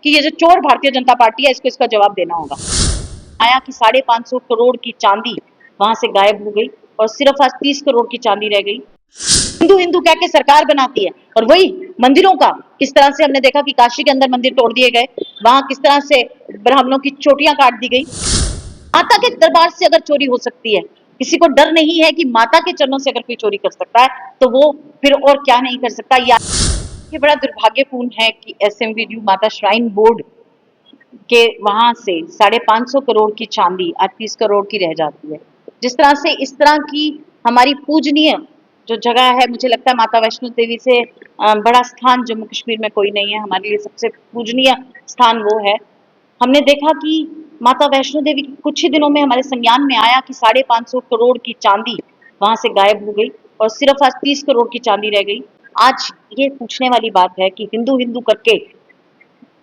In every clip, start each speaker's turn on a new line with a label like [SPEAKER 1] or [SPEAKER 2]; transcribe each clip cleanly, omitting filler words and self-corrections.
[SPEAKER 1] कि ये जो चोर भारतीय जनता पार्टी है इसको इसका जवाब देना होगा। आया कि 550 करोड़ की चांदी वहां से गायब हो गई और सिर्फ आज 30 करोड़ की चांदी रह गई। हिंदू हिंदू कह के सरकार बनाती है और वही मंदिरों का किस तरह से हमने देखा कि काशी के अंदर मंदिर तोड़ दिए गए, वहां किस तरह से ब्राह्मणों की चोटियां काट दी गई। माता के दरबार से अगर चोरी हो सकती है, किसी को डर नहीं है कि माता के चरणों से अगर कोई चोरी कर सकता है तो वो फिर और क्या नहीं कर सकता। ये बड़ा दुर्भाग्यपूर्ण है कि SMVDU माता श्राइन बोर्ड के वहां से 550 करोड़ की चांदी 38 करोड़ की रह जाती है। जिस तरह से इस तरह की हमारी पूजनीय जो जगह है, मुझे लगता है माता वैष्णो देवी से बड़ा स्थान जम्मू कश्मीर में कोई नहीं है। हमारे लिए सबसे पूजनीय स्थान वो है। हमने देखा कि माता वैष्णो देवी कुछ ही दिनों में हमारे संज्ञान में आया कि 550 करोड़ की चांदी वहां से गायब हो गई और सिर्फ आज 30 करोड़ की चांदी रह गई। आज ये पूछने वाली बात है कि हिंदू हिंदू करके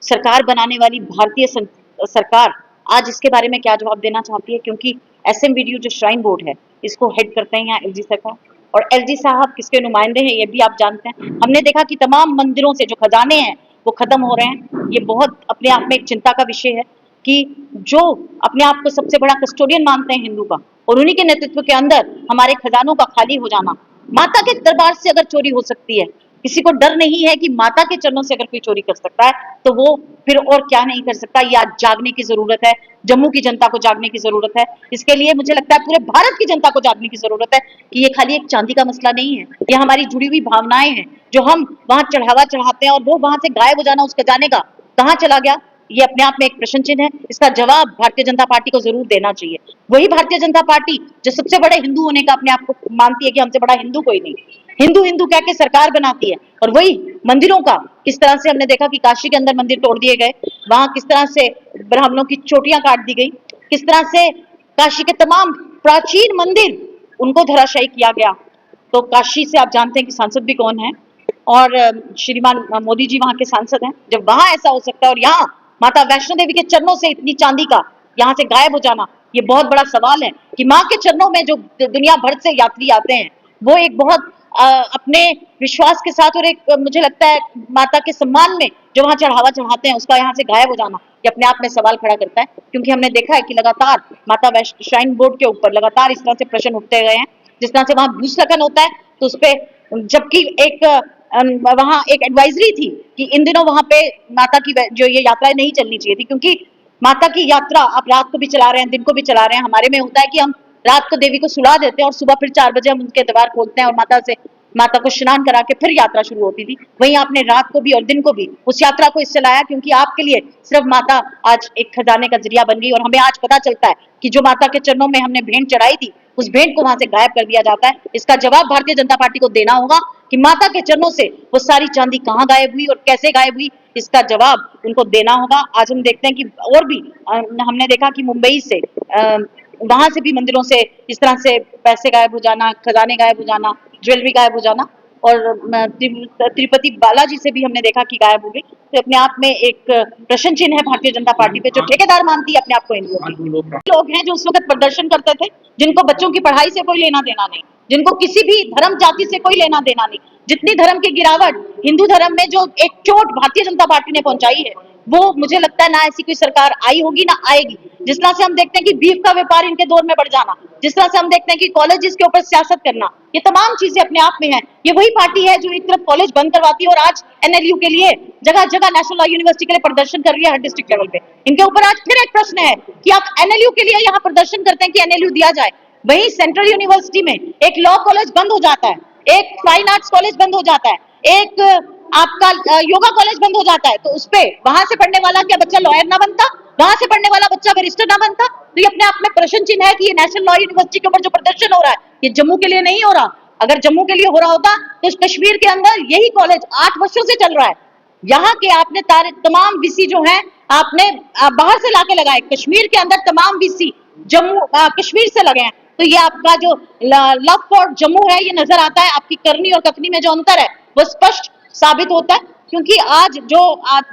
[SPEAKER 1] सरकार बनाने वाली भारतीय सरकार आज इसके बारे में क्या जवाब देना चाहती है, क्योंकि SMVDU जो श्राइन बोर्ड है इसको हेड करते हैं यहाँ LG सरकार, और LG साहब किसके नुमाइंदे हैं ये भी आप जानते हैं। हमने देखा कि तमाम मंदिरों से जो खजाने हैं वो खत्म हो रहे हैं। ये बहुत अपने आप में एक चिंता का विषय है कि जो अपने आप को सबसे बड़ा कस्टोडियन मानते हैं हिंदू का, और उन्हीं के नेतृत्व के अंदर हमारे खजानों का खाली हो जाना। माता के दरबार से अगर चोरी हो सकती है, किसी को डर नहीं है कि माता के चरणों से अगर कोई चोरी कर सकता है तो वो फिर और क्या नहीं कर सकता। ये आज जागने की जरूरत है, जम्मू की जनता को जागने की जरूरत है। इसके लिए मुझे लगता है पूरे भारत की जनता को जागने की जरूरत है कि ये खाली एक चांदी का मसला नहीं है, ये हमारी जुड़ी हुई भावनाएं हैं जो हम वहां चढ़ावा चढ़ाते हैं, और वो वहां से गायब हो जाना उस खजाने का कहाँ चला गया, ये अपने आप में एक प्रश्न चिन्ह है। इसका जवाब भारतीय जनता पार्टी को जरूर देना चाहिए। वही भारतीय जनता पार्टी जो सबसे बड़े हिंदू होने का अपने आप को मानती है कि हमसे बड़ा हिंदू कोई नहीं, हिंदू हिंदू कह के सरकार बनाती है, और वही मंदिरों का किस तरह से हमने देखा कि काशी के अंदर मंदिर तोड़ दिए गए, वहां किस तरह से ब्राह्मणों की चोटियां काट दी गई, किस तरह से काशी के तमाम प्राचीन मंदिर उनको धराशायी किया गया। तो काशी से आप जानते हैं कि सांसद भी कौन है, और श्रीमान मोदी जी वहां के सांसद हैं। जब वहां ऐसा हो सकता है और यहाँ माता वैष्णो देवी के चरणों से इतनी चांदी का यहाँ से गायब हो जाना, ये बहुत बड़ा सवाल है कि माँ के चरणों में जो दुनिया भर से यात्री आते हैं वो एक बहुत अपने विश्वास के साथ और एक मुझे लगता है माता के सम्मान में जो वहां चढ़ावा चढ़ाते हैं उसका यहाँ से गायब हो जाना, ये अपने आप में सवाल खड़ा करता है। क्योंकि हमने देखा है कि लगातार माता वैष्णो श्राइन बोर्ड के ऊपर लगातार इस तरह से प्रश्न उठते गए हैं। जिस तरह से वहां भूस्खलन होता है तो उस पर, जबकि एक वहां एक एडवाइजरी थी कि इन दिनों वहां पे माता की जो ये यात्राएं नहीं चलनी चाहिए थी, क्योंकि माता की यात्रा आप रात को भी चला रहे हैं, दिन को भी चला रहे हैं। हमारे में होता है कि हम रात को देवी को सुला देते हैं और सुबह फिर 4 बजे हम उनके द्वार खोलते हैं और माता को स्नान करा के फिर यात्रा शुरू होती थी। वहीं आपने रात को भी और दिन को भी उस यात्रा को इससे लाया क्योंकि आपके लिए सिर्फ माता आज एक खजाने का जरिया बन गई। और हमें आज पता चलता है कि जो माता के चरणों में हमने भेंट चढ़ाई थी उस भेंट को वहां से गायब कर दिया जाता है। इसका जवाब भारतीय जनता पार्टी को देना होगा कि माता के चरणों से वो सारी चांदी कहाँ गायब हुई और कैसे गायब हुई, इसका जवाब उनको देना होगा। आज हम देखते हैं कि और भी हमने देखा कि मुंबई से वहां से भी मंदिरों से इस तरह से पैसे गायब हो जाना, खजाने गायब हो जाना, ज्वेलरी गायब हो जाना, और तिरुपति बालाजी से भी हमने देखा कि गायब हो गई। तो अपने आप में एक प्रश्न चिन्ह है भारतीय जनता पार्टी पे, जो ठेकेदार मानती है अपने आप को हिंदुओं की। लोग हैं जो उस वक्त प्रदर्शन करते थे, जिनको बच्चों की पढ़ाई से कोई लेना देना नहीं, जिनको किसी भी धर्म जाति से कोई लेना देना नहीं। जितनी धर्म की गिरावट हिंदू धर्म में जो एक चोट भारतीय जनता पार्टी ने पहुंचाई है वो मुझे लगता है ना ऐसी कोई सरकार आई होगी ना आएगी। जिस तरह से हम देखते हैं कि बीफ का व्यापार इनके दौर में बढ़ जाना, जिस तरह से हम देखते हैं कि कॉलेजेस के ऊपर सियासत करना, ये तमाम चीजें अपने आप में है। ये वही पार्टी है जो एक तरफ कॉलेज बंद करवाती है और आज NLU के लिए जगह जगह नेशनल लॉ यूनिवर्सिटी के लिए प्रदर्शन कर रही है हर डिस्ट्रिक्ट लेवल पे। इनके ऊपर आज फिर एक प्रश्न है कि आप NLU के लिए यहाँ प्रदर्शन करते हैं कि NLU दिया जाए, वही सेंट्रल यूनिवर्सिटी में एक लॉ कॉलेज बंद हो जाता है, एक फाइन आर्ट्स कॉलेज बंद हो जाता है, एक आपका योगा कॉलेज बंद हो जाता है। तो उसपे वहां से पढ़ने वाला क्या बच्चा लॉयर ना बनता, वहां से पढ़ने वाला बच्चा बैरिस्टर ना बनता? तो ये अपने आप में प्रश्न चिन्ह है कि ये नेशनल लॉ यूनिवर्सिटी के ऊपर जो प्रदर्शन हो रहा है ये जम्मू के लिए नहीं हो रहा। अगर जम्मू के लिए हो रहा होता तो इस कश्मीर के अंदर यही कॉलेज 8 वर्षों से चल रहा है। यहाँ के आपने तमाम VC जो है आपने बाहर से लाके लगाए, कश्मीर के अंदर तमाम VC जम्मू कश्मीर से लगे हैं। तो ये आपका जो लव फॉर जम्मू है ये नजर आता है, आपकी करनी और कथनी में जो अंतर है वो स्पष्ट साबित होता है। क्योंकि आज जो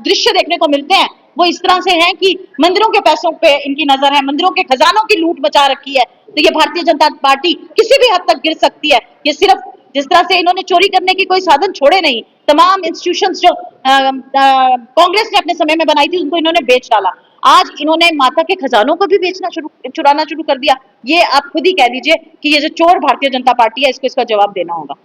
[SPEAKER 1] दृश्य देखने को मिलते हैं वो इस तरह से हैं कि मंदिरों के पैसों पे इनकी नजर है, मंदिरों के खजानों की लूट मचा रखी है। तो ये भारतीय जनता पार्टी किसी भी हद तक गिर सकती है। ये सिर्फ जिस तरह से इन्होंने चोरी करने की कोई साधन छोड़े नहीं, तमाम इंस्टीट्यूशंस जो कांग्रेस ने अपने समय में बनाई थी उनको इन्होंने बेच डाला। आज इन्होंने माता के खजानों को भी चुराना शुरू कर दिया। ये आप खुद ही कह दीजिए कि ये जो चोर भारतीय जनता पार्टी है, इसको इसका जवाब देना होगा।